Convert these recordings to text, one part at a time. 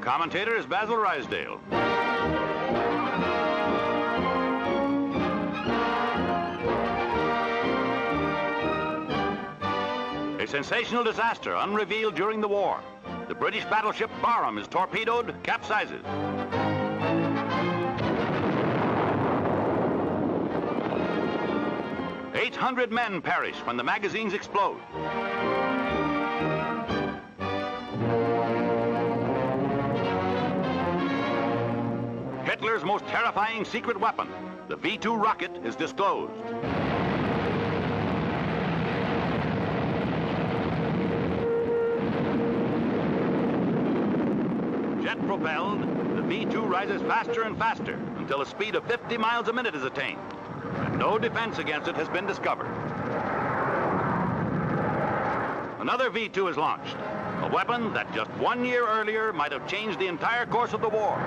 commentator is Basil Ruysdael. A sensational disaster unrevealed during the war. The British battleship Barham is torpedoed, capsizes. "800 men perish when the magazines explode. Hitler's most terrifying secret weapon, the V-2 rocket, is disclosed. Jet-propelled, the V-2 rises faster and faster until a speed of 50 miles a minute is attained. And no defense against it has been discovered. Another V-2 is launched, a weapon that just 1 year earlier might have changed the entire course of the war.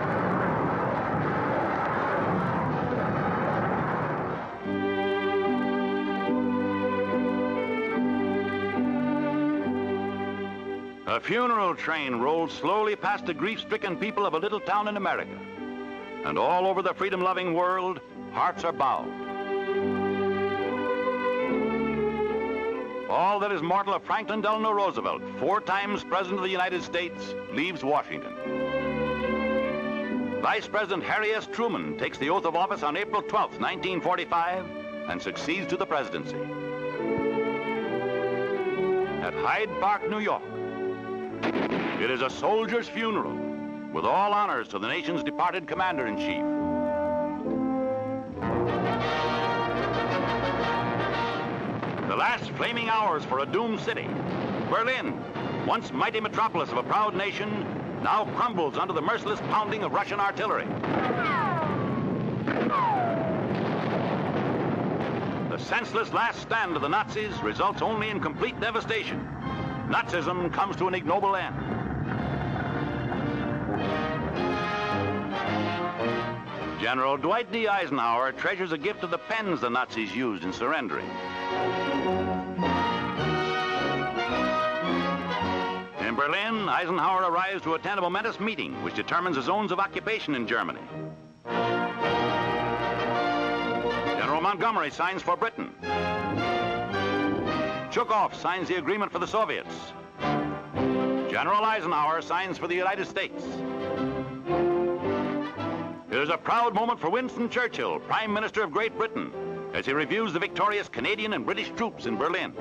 A funeral train rolled slowly past the grief-stricken people of a little town in America. And all over the freedom-loving world, hearts are bowed. All that is mortal of Franklin Delano Roosevelt, 4 times President of the United States, leaves Washington. Vice President Harry S. Truman takes the oath of office on April 12, 1945, and succeeds to the presidency. At Hyde Park, New York, it is a soldier's funeral, with all honors to the nation's departed commander-in-chief. The last flaming hours for a doomed city. Berlin, once mighty metropolis of a proud nation, now crumbles under the merciless pounding of Russian artillery. The senseless last stand of the Nazis results only in complete devastation. Nazism comes to an ignoble end. General Dwight D. Eisenhower treasures a gift of the pens the Nazis used in surrendering. In Berlin, Eisenhower arrives to attend a momentous meeting which determines the zones of occupation in Germany. General Montgomery signs for Britain. Zhukov signs the agreement for the Soviets. General Eisenhower signs for the United States. It is a proud moment for Winston Churchill, Prime Minister of Great Britain, as he reviews the victorious Canadian and British troops in Berlin.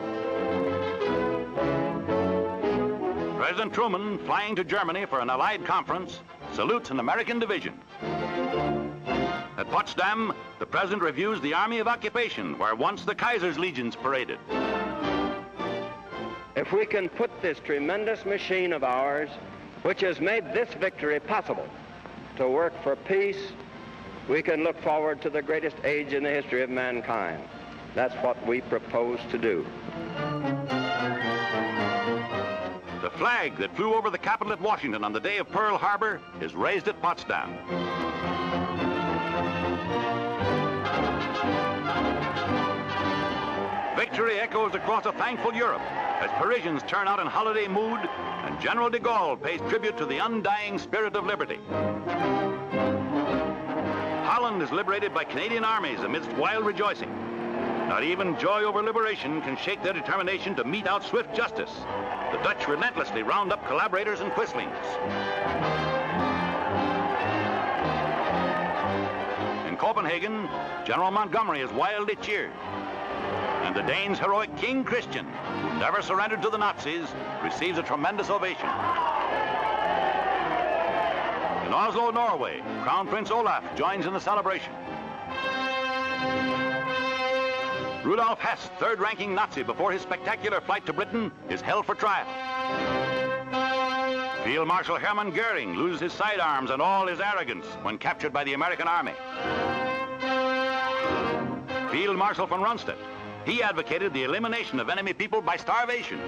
President Truman, flying to Germany for an Allied conference, salutes an American division. At Potsdam, the President reviews the Army of Occupation, where once the Kaiser's legions paraded. If we can put this tremendous machine of ours, which has made this victory possible, to work for peace, we can look forward to the greatest age in the history of mankind. That's what we propose to do. The flag that flew over the Capitol at Washington on the day of Pearl Harbor is raised at Potsdam. Victory echoes across a thankful Europe as Parisians turn out in holiday mood and General de Gaulle pays tribute to the undying spirit of liberty. Holland is liberated by Canadian armies amidst wild rejoicing. Not even joy over liberation can shake their determination to mete out swift justice. The Dutch relentlessly round up collaborators and quislings. In Copenhagen, General Montgomery is wildly cheered. And the Danes' heroic King Christian, who never surrendered to the Nazis, receives a tremendous ovation. In Oslo, Norway, Crown Prince Olaf joins in the celebration. Rudolf Hess, third-ranking Nazi before his spectacular flight to Britain, is held for trial. Field Marshal Hermann Goering loses his sidearms and all his arrogance when captured by the American Army. Field Marshal von Rundstedt, he advocated the elimination of enemy people by starvation.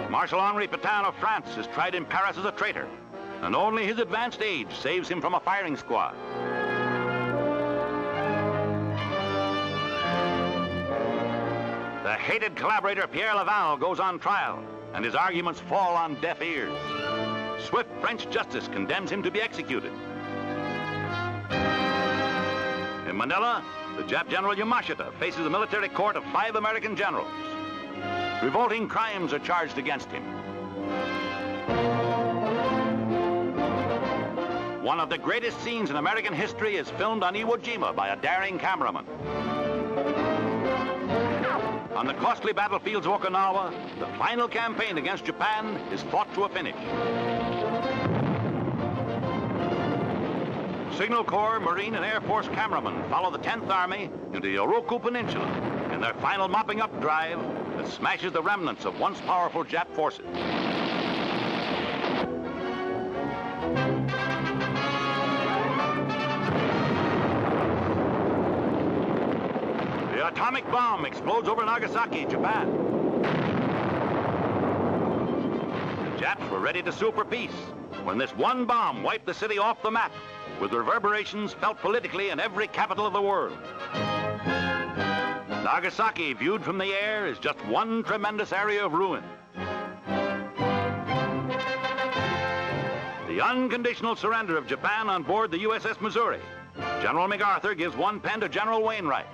Marshal Henri Pétain of France is tried in Paris as a traitor, and only his advanced age saves him from a firing squad. The hated collaborator Pierre Laval goes on trial, and his arguments fall on deaf ears. Swift French justice condemns him to be executed. In Manila, the Jap General Yamashita faces a military court of 5 American generals. Revolting crimes are charged against him. One of the greatest scenes in American history is filmed on Iwo Jima by a daring cameraman. On the costly battlefields of Okinawa, the final campaign against Japan is fought to a finish. Signal Corps, Marine, and Air Force cameramen follow the 10th Army into the Oroku Peninsula in their final mopping-up drive that smashes the remnants of once powerful Jap forces. The atomic bomb explodes over Nagasaki, Japan. The Japs were ready to sue for peace when this one bomb wiped the city off the map, with reverberations felt politically in every capital of the world. Nagasaki, viewed from the air, is just one tremendous area of ruin. The unconditional surrender of Japan on board the USS Missouri. General MacArthur gives one pen to General Wainwright,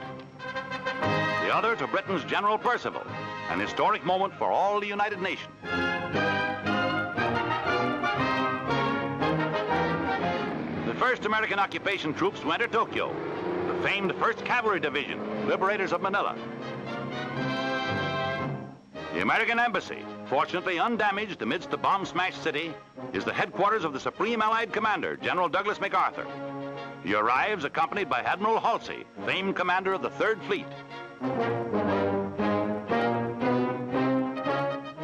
the other to Britain's General Percival, an historic moment for all the United Nations. The first American occupation troops to enter Tokyo, the famed 1st Cavalry Division, liberators of Manila. The American Embassy, fortunately undamaged amidst the bomb-smashed city, is the headquarters of the Supreme Allied Commander, General Douglas MacArthur. He arrives accompanied by Admiral Halsey, famed commander of the 3rd Fleet.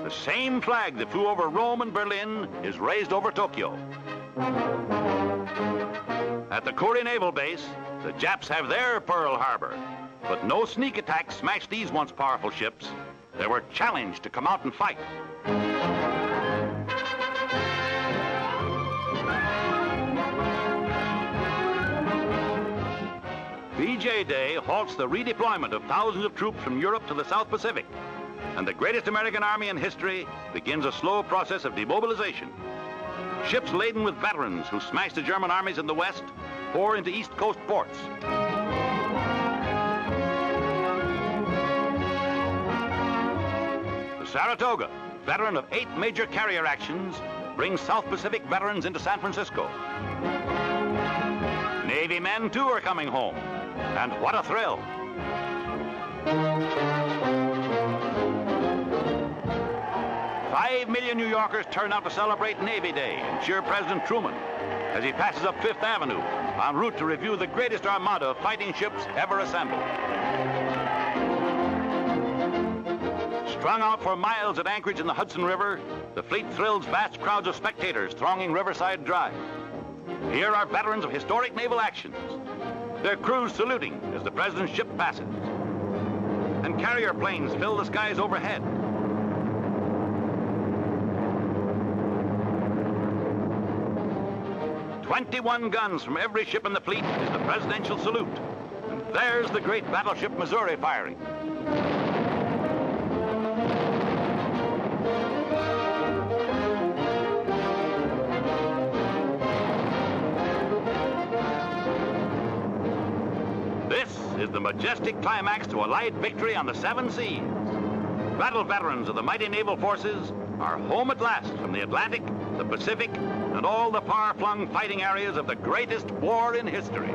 The same flag that flew over Rome and Berlin is raised over Tokyo. At the Kure Naval Base, the Japs have their Pearl Harbor, but no sneak attacks smashed these once powerful ships. They were challenged to come out and fight. VJ Day halts the redeployment of thousands of troops from Europe to the South Pacific, and the greatest American army in history begins a slow process of demobilization. Ships laden with veterans who smashed the German armies in the West pour into East Coast ports. The Saratoga, veteran of 8 major carrier actions, brings South Pacific veterans into San Francisco. Navy men, too, are coming home. And what a thrill! Five million New Yorkers turn out to celebrate Navy Day and cheer President Truman as he passes up Fifth Avenue en route to review the greatest armada of fighting ships ever assembled. Strung out for miles at anchorage in the Hudson River, the fleet thrills vast crowds of spectators thronging Riverside Drive. Here are veterans of historic naval actions, their crews saluting as the president's ship passes. And carrier planes fill the skies overhead. "21 guns from every ship in the fleet is the presidential salute. And there's the great battleship Missouri firing. This is the majestic climax to Allied victory on the 7 seas. Battle veterans of the mighty naval forces are home at last from the Atlantic, the Pacific, and all the far-flung fighting areas of the greatest war in history.